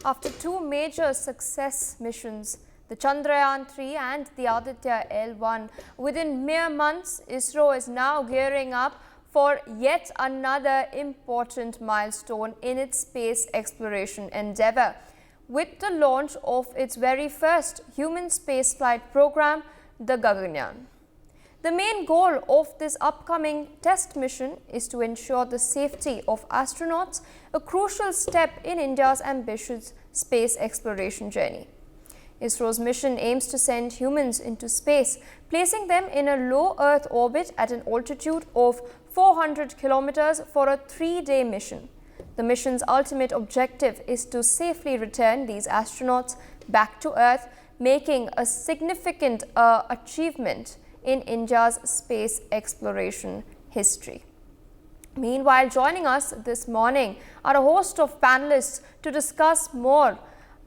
After two major success missions, the Chandrayaan-3 and the Aditya L1, within mere months, ISRO is now gearing up for yet another important milestone in its space exploration endeavour, with the launch of its very first human spaceflight program, the Gaganyaan. The main goal of this upcoming test mission is to ensure the safety of astronauts, a crucial step in India's ambitious space exploration journey. ISRO's mission aims to send humans into space, placing them in a low Earth orbit at an altitude of 400 kilometers for a 3-day mission. The mission's ultimate objective is to safely return these astronauts back to Earth, making a significant achievement in India's space exploration history. Meanwhile, joining us this morning are a host of panelists to discuss more.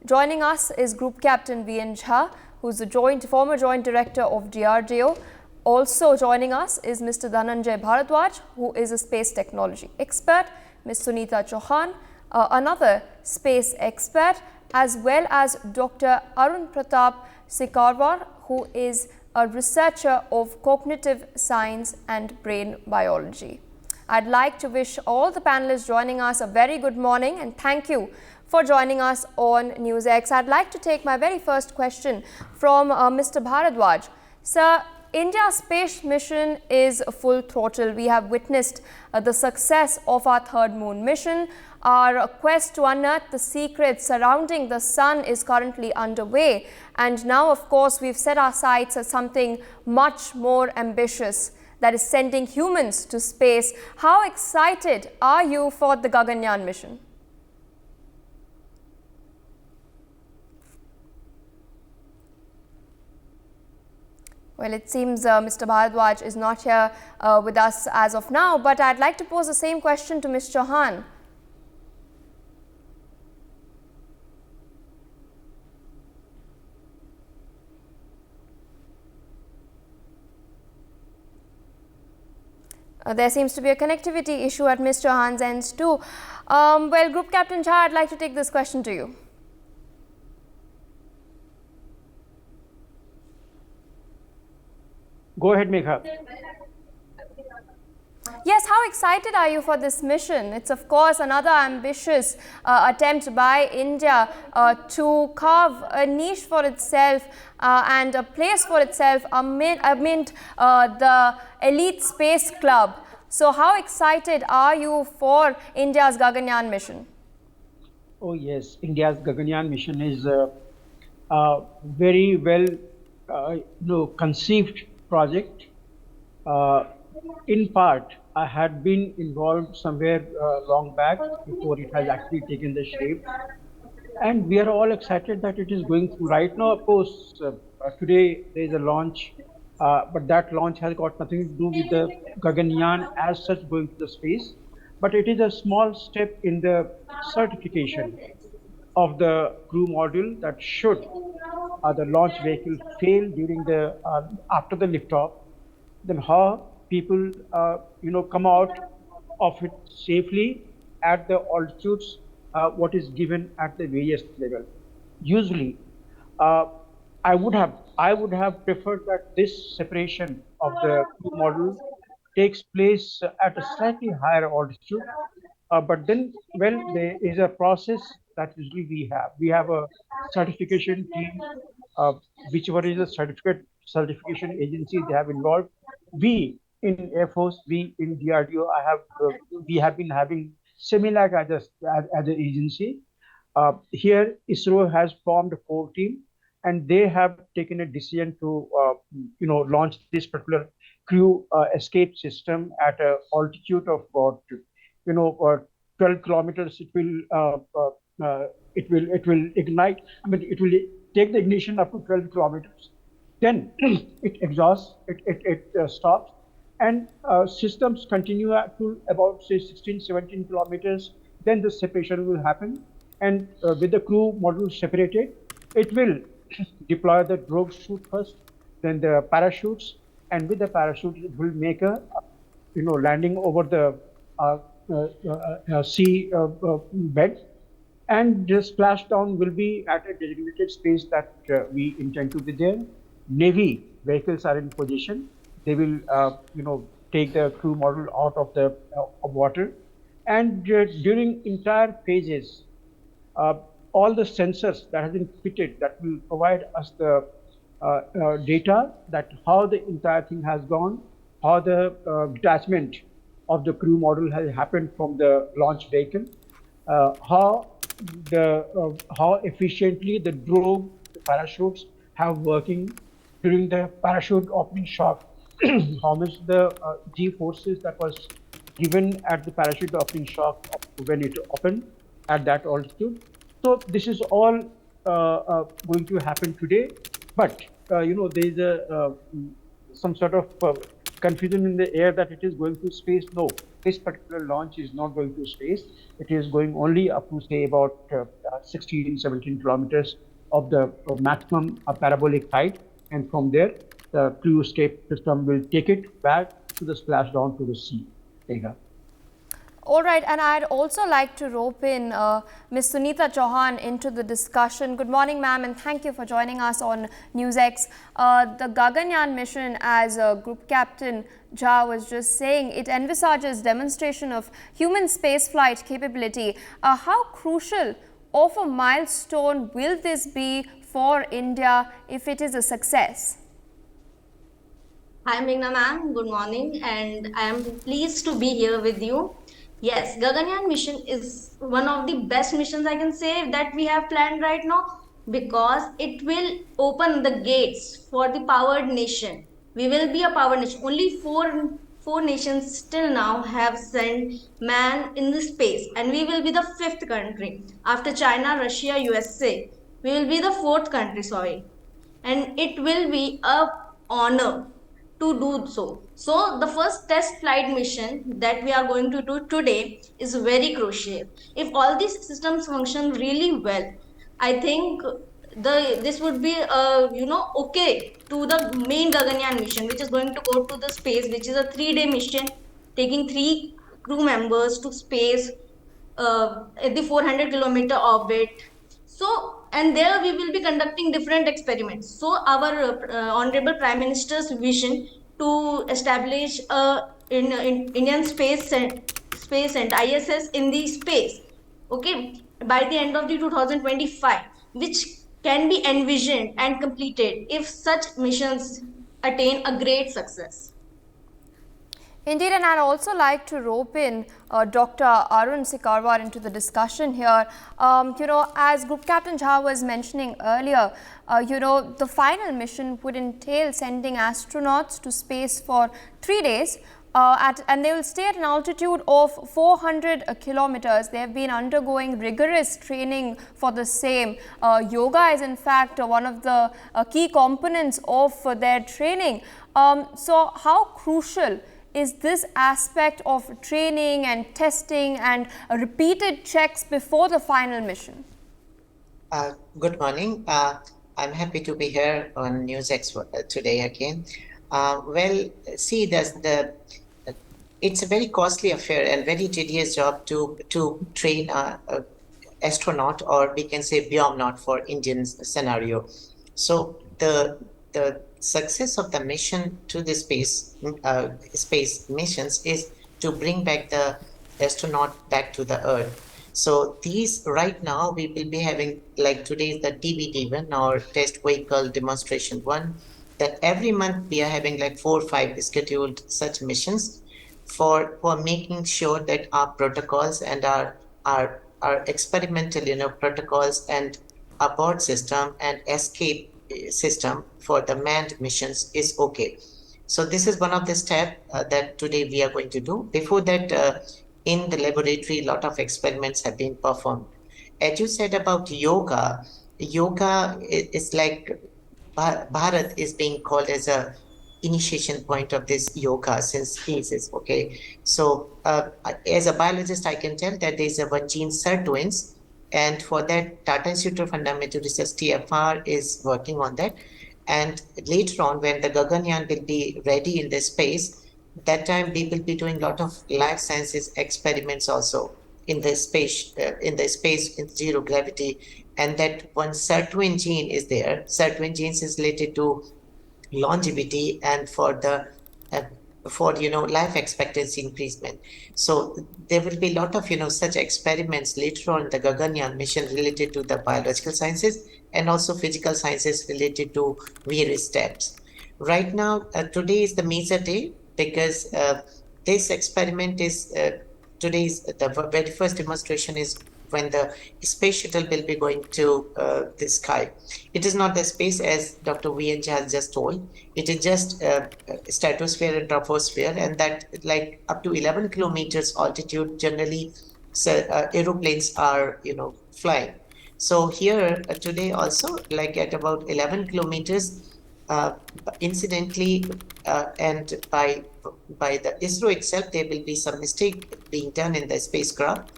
Joining us is Group Captain V.N. Jha, who is the former Joint Director of DRDO. Also joining us is Mr. Dhananjay Bharadwaj, who is a space technology expert, Ms. Sunita Chauhan, another space expert, as well as Dr. Arun Pratap Sikarwar, who is a researcher of cognitive science and brain biology. I'd like to wish all the panelists joining us a very good morning and thank you for joining us on NewsX. I'd like to take my very first question from Mr. Bharadwaj. Sir, India's space mission is full throttle. We have witnessed the success of our third moon mission. Our quest to unearth the secrets surrounding the sun is currently underway. And now, of course, we've set our sights at something much more ambitious, that is sending humans to space. How excited are you for the Gaganyaan mission? Well, it seems Mr. Bharadwaj is not here with us as of now, but I'd like to pose the same question to Ms. Chauhan. There seems to be a connectivity issue at Ms. Chauhan's end too. Well, Group Captain Jha, I'd like to take this question to you. Go ahead, Megha. Yes, how excited are you for this mission? It's of course another ambitious attempt by India to carve a niche for itself and a place for itself amid the elite space club. So how excited are you for India's Gaganyaan mission? Oh yes, India's Gaganyaan mission is very well conceived project. In part, I had been involved somewhere long back before it has actually taken the shape. And we are all excited that it is going through. Right now, of course, today there is a launch, but that launch has got nothing to do with the Gaganyaan as such going to the space. But it is a small step in the certification of the crew module that should the launch vehicle fail during the after the liftoff, then how people come out of it safely at the altitudes what is given at the various level. Usually, I would have preferred that this separation of the crew module takes place at a slightly higher altitude. But then, well, there is a process that usually we have a certification team, whichever is a certification agency they have involved. We in Air Force, we in DRDO, we have been having similar as an agency. Here, ISRO has formed a core team, and they have taken a decision to launch this particular crew escape system at an altitude of about 12 kilometers. It will ignite. I mean, it will take the ignition up to 12 kilometers. Then it exhausts. It stops, and systems continue to about say 16, 17 kilometers. Then the separation will happen, and with the crew module separated, it will deploy the drogue chute first, then the parachutes, and with the parachute it will make a landing over the sea bed, And the splashdown will be at a designated space that we intend to be there. Navy vehicles are in position. They will, take the crew model out of the of water, and during entire phases, uh, all the sensors that have been fitted that will provide us the data that how the entire thing has gone, how the detachment of the crew model has happened from the launch vehicle, how efficiently the drone, the parachutes have working during the parachute opening shock, how much the G forces that was given at the parachute opening shock when it opened at that altitude. So this is all going to happen today, but there is some sort of confusion in the air that it is going to space. No, this particular launch is not going to space. It is going only up to say about 16, 17 kilometers of the maximum parabolic height, and from there the crew escape system will take it back to the splashdown to the sea. Megha. All right, and I'd also like to rope in Ms. Sunita Chauhan into the discussion. Good morning, ma'am, and thank you for joining us on NewsX. The Gaganyaan mission, as Group Captain Jha was just saying, it envisages demonstration of human spaceflight capability. How crucial of a milestone will this be for India if it is a success? Hi, Meghna ma'am. Good morning, and I am pleased to be here with you. Yes, Gaganyaan mission is one of the best missions I can say that we have planned right now because it will open the gates for the powered nation. We will be a powered nation. Only four nations still now have sent man in the space, and we will be the fifth country after China, Russia, USA. We will be the fourth country. Sorry, and it will be a honor to do so. So the first test flight mission that we are going to do today is very crucial. If all these systems function really well, I think this would be okay to the main Gaganyaan mission, which is going to go to the space, which is a 3 day mission taking three crew members to space at the 400-kilometer orbit. So, and there we will be conducting different experiments. So our honorable prime minister's vision to establish in Indian space and ISS in the space, okay, by the end of the 2025, which can be envisioned and completed if such missions attain a great success. Indeed, and I'd also like to rope in Dr. Arun Sikarwar into the discussion here. As Group Captain Jha was mentioning earlier, the final mission would entail sending astronauts to space for 3 days. And they will stay at an altitude of 400 kilometers. They have been undergoing rigorous training for the same. Yoga is in fact one of the key components of their training. So how crucial is this aspect of training and testing and repeated checks before the final mission? Good morning. I'm happy to be here on NewsX today again. See, it's a very costly affair and very tedious job to train a astronaut, or we can say bionaut for Indian scenario. So the success of the mission to the space missions is to bring back the astronaut back to the Earth. So these right now we will be having, like today is the TBD1 or test vehicle demonstration 1. That every month we are having like 4 or 5 scheduled such missions for making sure that our protocols and our experimental protocols and abort system and escape system for the manned missions is okay. So this is one of the steps that today we are going to do. Before that, in the laboratory, a lot of experiments have been performed. As you said about yoga is like Bharat is being called as a initiation point of this yoga since ages. Okay, so as a biologist, I can tell that there is a one gene sirtuins, and for that, Tata Institute of Fundamental Research (TFR) is working on that. And later on, when the Gaganyaan will be ready in this space, that time we will be doing a lot of life sciences experiments also in the space in zero gravity, and that one sirtuin gene is there. Sirtuin genes is related to longevity and uh, for life expectancy increasement. So there will be a lot of such experiments later on in the Gaganyaan mission related to the biological sciences and also physical sciences related to various steps. Right now, today is the major day because this experiment is today's the very first demonstration is when the space shuttle will be going to the sky. It is not the space as Dr. V. has just told. It is just stratosphere and troposphere, and that like up to 11 kilometers altitude generally, so, aeroplanes are flying. So here today also, like at about 11 kilometers, uh, incidentally, and by the ISRO itself, there will be some mistake being done in the spacecraft,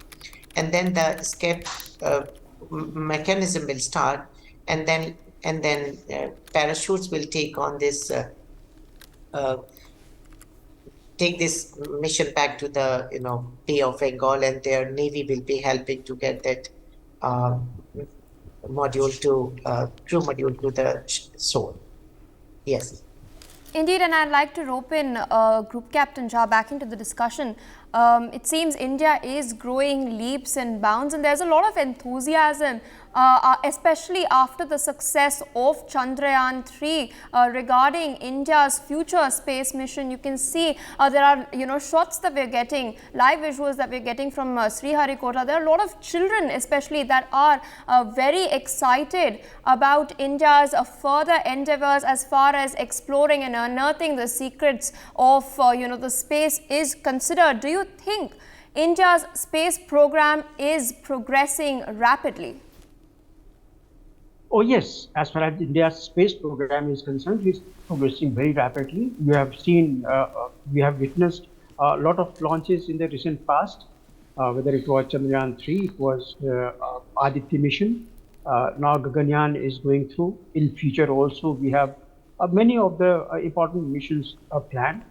and then the escape mechanism will start, and then parachutes will uh, take this mission back to the Bay of Bengal, and their navy will be helping to get that uh, crew module to the soul. Yes. Indeed, and I'd like to rope in Group Captain Jha back into the discussion. It seems India is growing leaps and bounds, and there's a lot of enthusiasm, especially after the success of Chandrayaan 3 regarding India's future space mission. You can see there are shots that we're getting, live visuals that we're getting from Sriharikota. There are a lot of children, especially, that are very excited about India's further endeavors as far as exploring and unearthing the secrets of the space is considered. Do you think India's space program is progressing rapidly? Oh yes, as far as India's space program is concerned, it's progressing very rapidly. You have seen, we have witnessed a lot of launches in the recent past, whether it was Chandrayaan 3, it was Aditya mission. Now Gaganyaan is going through. In future also, we have many of the important missions planned.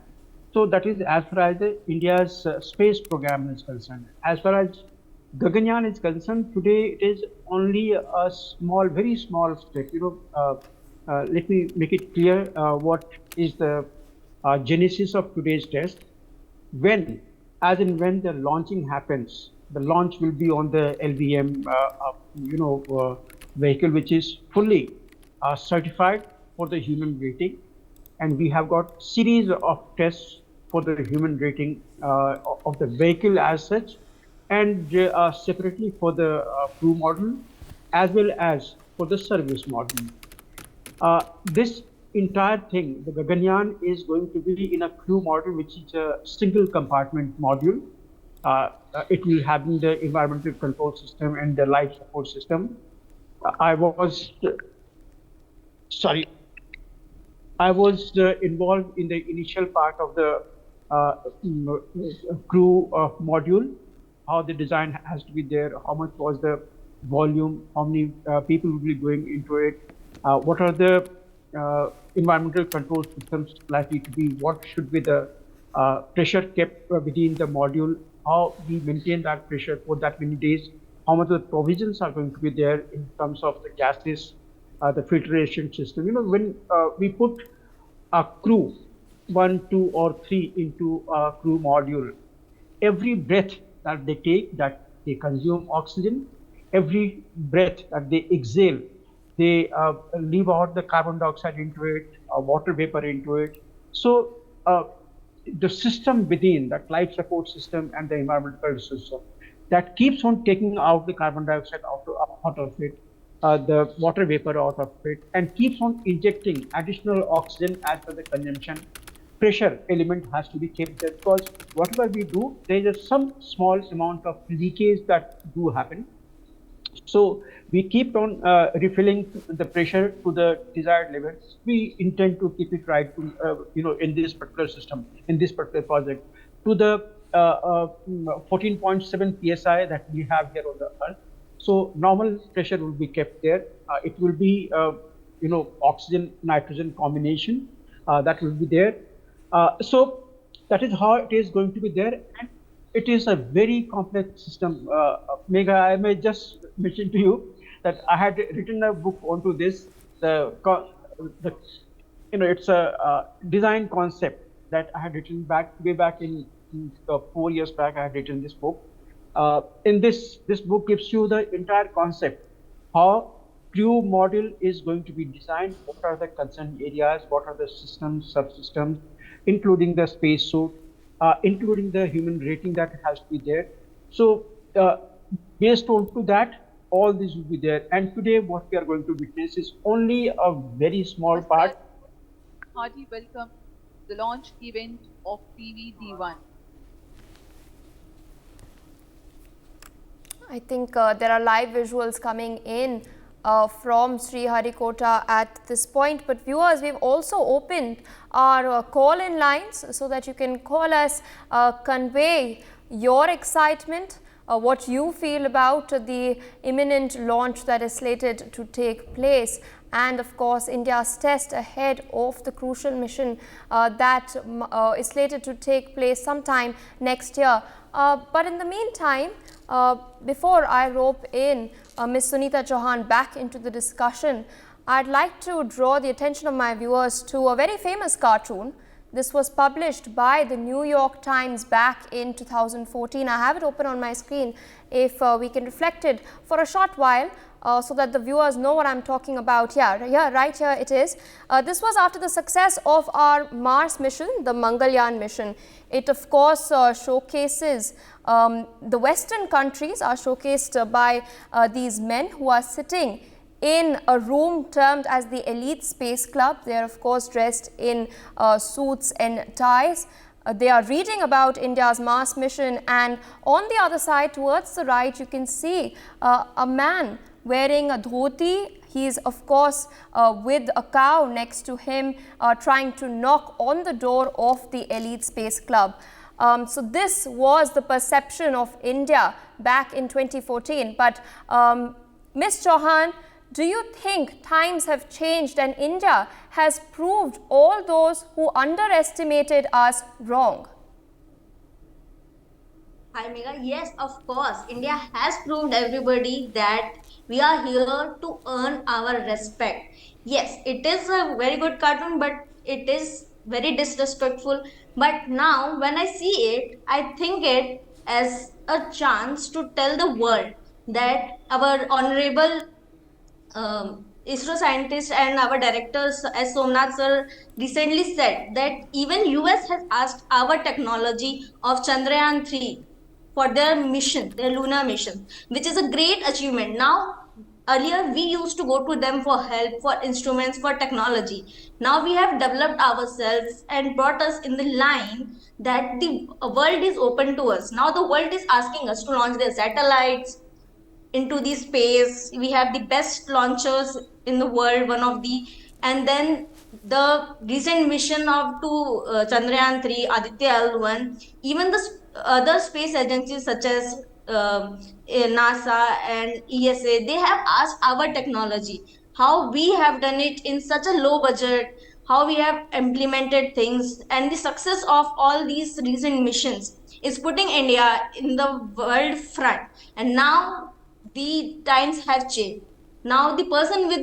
So that is as far as India's space program is concerned. As far as Gaganyaan is concerned, today it is only a small, very small step. Let me make it clear what is the genesis of today's test. When the launching happens, the launch will be on the LVM, vehicle, which is fully certified for the human rating, and we have got series of tests for the human rating of the vehicle as such, and separately for the crew model as well as for the service model. This entire thing, the Gaganyaan, is going to be in a crew model, which is a single compartment module. It will have the environmental control system and the life support system. I was involved in the initial part of the crew module, how the design has to be there, how much was the volume, how many people will be going into it, what are the environmental control systems likely to be, what should be the pressure kept within the module, how we maintain that pressure for that many days, how much of the provisions are going to be there in terms of the gases, the filtration system. When we put a crew 1, 2, or 3 into a crew module, every breath that they take, that they consume oxygen, every breath that they exhale, they leave out the carbon dioxide into it, water vapor into it. So the system within that life support system and the environmental system that keeps on taking out the carbon dioxide out of it, the water vapor out of it, and keeps on injecting additional oxygen as per the consumption. Pressure element has to be kept there, because whatever we do, there is some small amount of leakage that do happen. So we keep on refilling the pressure to the desired levels. We intend to keep it right to, in this particular system, in this particular project, to the 14.7 psi that we have here on the Earth. So normal pressure will be kept there. It will be, oxygen nitrogen combination that will be there. So that is how it is going to be there, and it is a very complex system. Megha, I may just mention to you that I had written a book onto this. The it's a design concept that I had written way back in 4 years back. I had written this book. In this book gives you the entire concept how crew model is going to be designed, what are the concerned areas, what are the systems, subsystems, including the space suit, including the human rating that has to be there. So based on to that, all this will be there. And today what we are going to witness is only a very small part. Hearty welcome to the launch event of PVD1. I think there are live visuals coming in from Sriharikota at this point. But viewers, we've also opened our call-in lines so that you can call us, convey your excitement, what you feel about the imminent launch that is slated to take place, and of course India's test ahead of the crucial mission that is slated to take place sometime next year. But in the meantime, before I rope in Ms. Sunita Chauhan back into the discussion, I'd like to draw the attention of my viewers to a very famous cartoon. This was published by the New York Times back in 2014. I have it open on my screen if we can reflect it for a short while so that the viewers know what I'm talking about. Yeah, right here it is. This was after the success of our Mars mission, the Gaganyaan mission. It of course showcases the Western countries are showcased by these men who are sitting in a room termed as the Elite Space Club. They are of course dressed in suits and ties. They are reading about India's Mars mission, and on the other side towards the right you can see a man wearing a dhoti. He is of course with a cow next to him trying to knock on the door of the Elite Space Club. So this was the perception of India back in 2014. But Ms. Chauhan, do you think times have changed and India has proved all those who underestimated us wrong? Hi Megha. Yes, of course. India has proved everybody that we are here to earn our respect. Yes, it is a very good cartoon, but it is very disrespectful. But now, when I see it, I think it as a chance to tell the world that our honorable ISRO scientists and our directors, as Somnath sir recently said, that even US has asked our technology of Chandrayaan 3 for their mission, their lunar mission, which is a great achievement. Now, earlier we used to go to them for help, for instruments, for technology. Now we have developed ourselves and brought us in the line that the world is open to us. Now the world is asking us to launch their satellites into the space. We have the best launchers in the world, one of the, and then the recent mission of to Chandrayaan 3, Aditya L1, even the other space agencies such as NASA and ESA, they have asked our technology, how we have done it in such a low budget, how we have implemented things, and the success of all these recent missions is putting India in the world front. And now the times have changed. Now the person with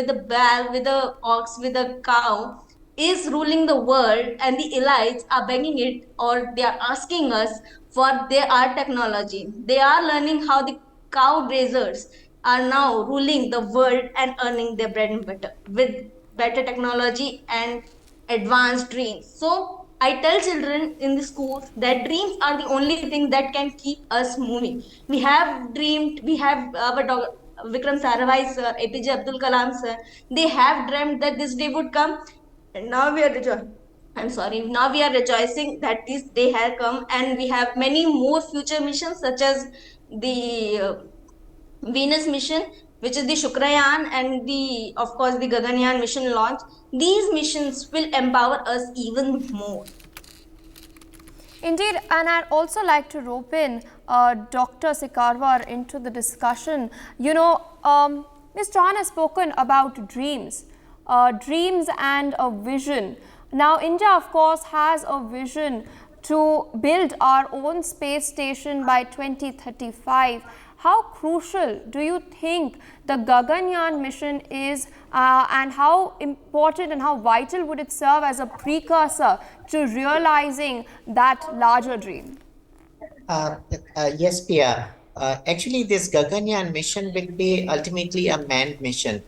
the bell, with the ox, with the cow is ruling the world, and the elites are begging it, or they are asking us for their art technology. They are learning how the cow grazers are now ruling the world and earning their bread and butter with better technology and advanced dreams. So I tell children in the schools that dreams are the only thing that can keep us moving. We have dreamed, we have our Vikram Sarabhai sir, APJ Abdul Kalam sir, they have dreamt that this day would come, and now we are now we are rejoicing that this day has come, and we have many more future missions such as the Venus mission, which is the Shukrayaan, and the of course the Gaganyaan mission launch. These missions will empower us even more. Indeed, and I'd also like to rope in Dr. Sikarwar into the discussion. You know, Ms. Chauhan has spoken about dreams, dreams and a vision. Now, India, of course, has a vision to build our own space station by 2035. How crucial do you think the Gaganyaan mission is, and how important and how vital would it serve as a precursor to realizing that larger dream? Yes, Pia. Actually, this Gaganyaan mission will be ultimately a manned mission.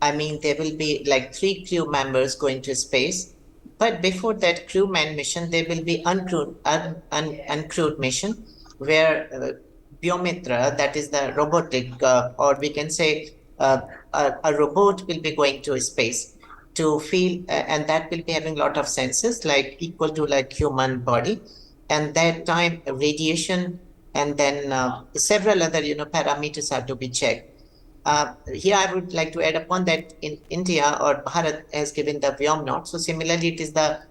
I mean, there will be like 3 crew members going to space. But before that crew manned mission, there will be uncrewed mission where Biomitra, that is the robotic, or we can say a robot will be going to space to feel, and that will be having a lot of senses like equal to like human body, and that time radiation, and then several other parameters have to be checked. Here I would like to add upon that in India, or Bharat has given the Vyomnaut. So similarly, it is the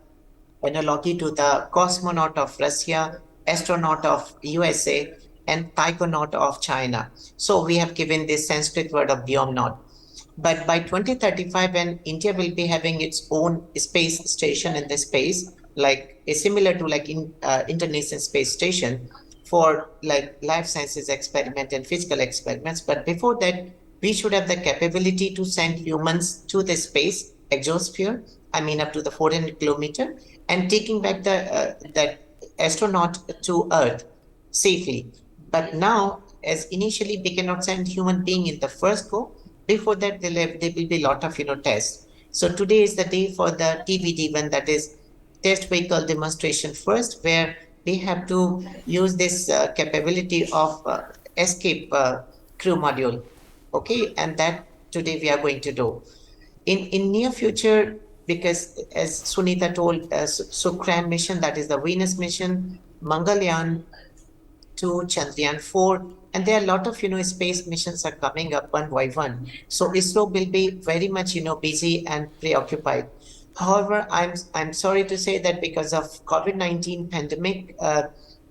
analogy to the cosmonaut of Russia, astronaut of USA, and taikonaut of China. So we have given this Sanskrit word of Vyomnaut. But by 2035, when India will be having its own space station in the space, like similar to like International Space Station for like life sciences experiment and physical experiments. But before that, we should have the capability to send humans to the space exosphere. I mean, up to the 400 kilometer, and taking back the that astronaut to Earth safely. But now, as initially we cannot send human being in the first go. Before that, there will be a lot of tests. So today is the day for the TVD1, that is test vehicle demonstration first, where we have to use this capability of escape crew module. Okay, and that today we are going to do. In near future, because as Sunita told, Sukran mission, that is the Venus mission, Mangalyaan 2, Chandrayaan 4, and there are a lot of space missions are coming up one by one. So ISRO will be very much busy and preoccupied. However, I'm sorry to say that because of COVID-19 pandemic,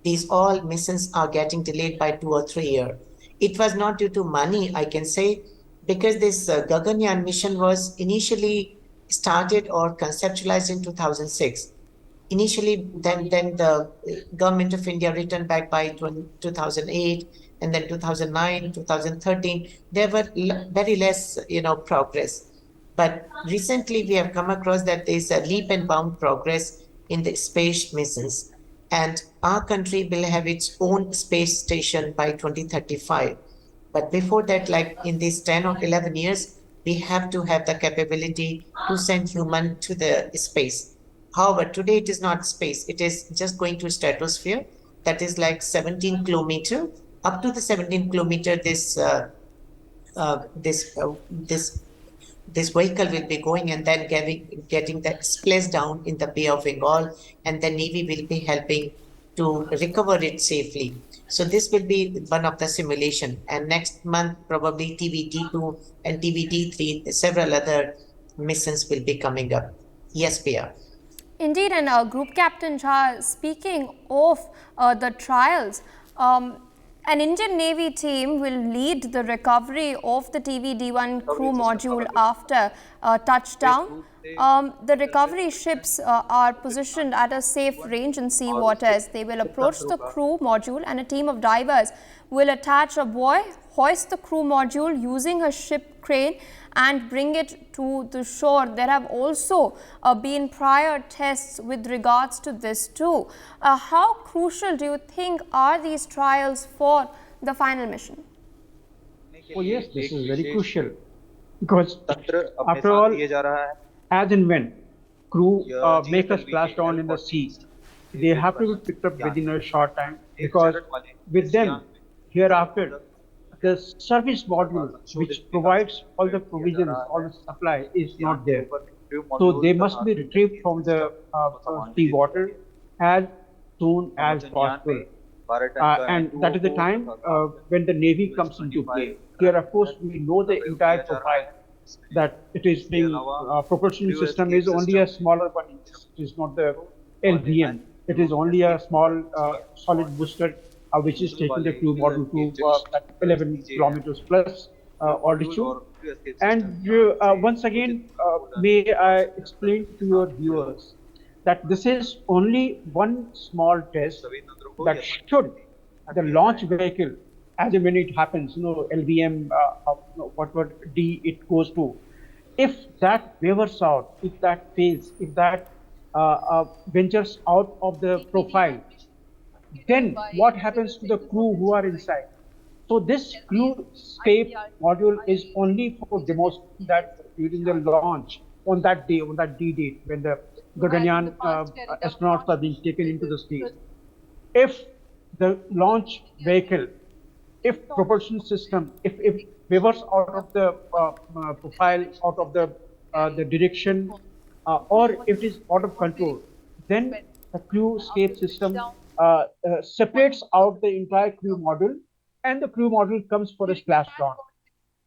these all missions are getting delayed by 2 or 3 years. It was not due to money, I can say, because this Gaganyaan mission was initially started or conceptualized in 2006. Initially, then the government of India returned back by 2008, and then 2009, 2013. There were very less, progress. But recently, we have come across that there is a leap and bound progress in the space missions, and our country will have its own space station by 2035. But before that, like in these 10 or 11 years, we have to have the capability to send human to the space. However, today it is not space. It is just going to stratosphere. That is like 17 kilometer. Up to the 17 kilometer, this vehicle will be going, and then getting that splashdown down in the Bay of Bengal, and the Navy will be helping to recover it safely. So this will be one of the simulation. And next month, probably TVD2 and TVD3, several other missions will be coming up. Yes, Pia. Indeed, and Group Captain Jha, speaking of the trials, an Indian Navy team will lead the recovery of the TVD1 crew module after touchdown. The recovery ships are positioned at a safe range in sea waters. They will approach the crew module, and a team of divers will attach a buoy, hoist the crew module using a ship crane, and bring it to the shore. There have also been prior tests with regards to this too. How crucial do you think are these trials for the final mission? Oh yes, this is very crucial, because after all, as and when crew make a splashdown in the sea, they have to be picked up within a short time, because with them hereafter the service module which provides all the provisions, all the supply is not there. So they must be retrieved from the sea water as soon as possible. And that is the time when the Navy comes into play. Here, of course, we know the entire profile, that it is being propulsion system is only a smaller one. It is not the LVM. It is only a small solid booster which is taking the crew model to 11 kilometers plus altitude. And once again, may I explain to your viewers that this is only one small test that should the launch vehicle, as and when it happens, LVM, what D it goes to, if that wavers out, if that fails, if that ventures out of the profile, then what happens to the crew who are inside? So this crew escape module is only for demonstrating that during the launch on that day, on that D date, when the Gaganyaan astronauts are being taken into the space. If the launch vehicle, if propulsion system, if wavers out of the profile, out of the direction, or if it is out of control, then the crew escape system separates out the entire crew module, and the crew module comes for a splashdown.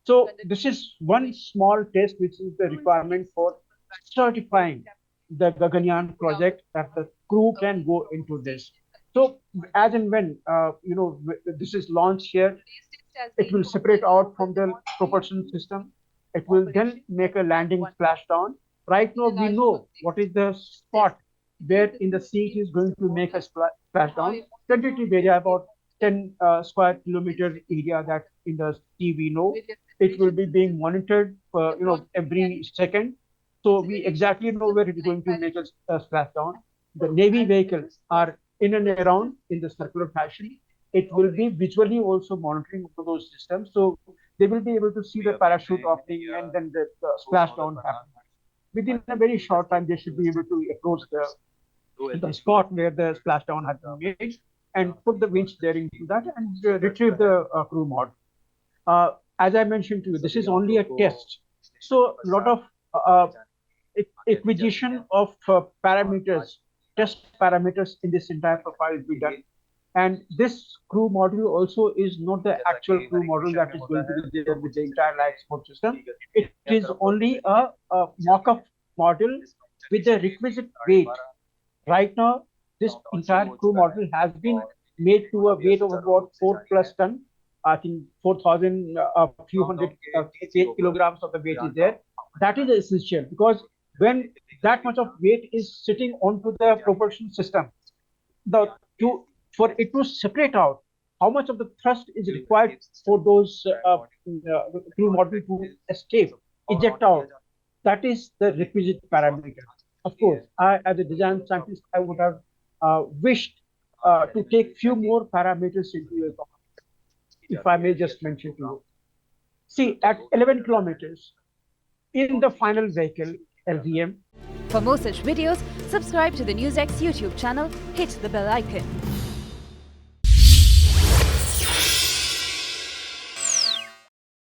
So this is one small test which is the requirement for certifying the Gaganyaan project, that the crew can go into this. So as and when this is launched here, it will separate out from the propulsion system. It will then make a landing splashdown. Right now we know what is the spot where in the sea it is going to make a splashdown. Tentative area about 10 square kilometer area that in the sea we know. It will be being monitored for every second. So we exactly know where it is going to make a splashdown. The Navy vehicles are in and around in the circular fashion. It will be visually also monitoring those systems. So they will be able to see the parachute opening and then the splashdown happening. Within a very short time, they should be able to approach the spot where the splashdown has been made and put the winch there into that and retrieve the crew mod. As I mentioned to you, this is only a test. So a lot of acquisition of parameters, test parameters in this entire profile will be done. And this crew module also is not the actual crew module that is going to be there with the entire life support system. It is only a mock-up module with the requisite weight. Right now, this entire crew module has been made to a weight of about 4+ ton. I think 4,000, a few hundred kilograms of the weight is there. That is essential because when that much of weight is sitting onto the propulsion system, for it to separate out how much of the thrust is required for those crew module to escape, eject out, that is the requisite parameter. Of course, I, as a design scientist, I would have wished to take few more parameters into account, if I may just mention to you. See, at 11 kilometers, in the final vehicle, LVM. For more such videos, subscribe to the NewsX YouTube channel, hit the bell icon.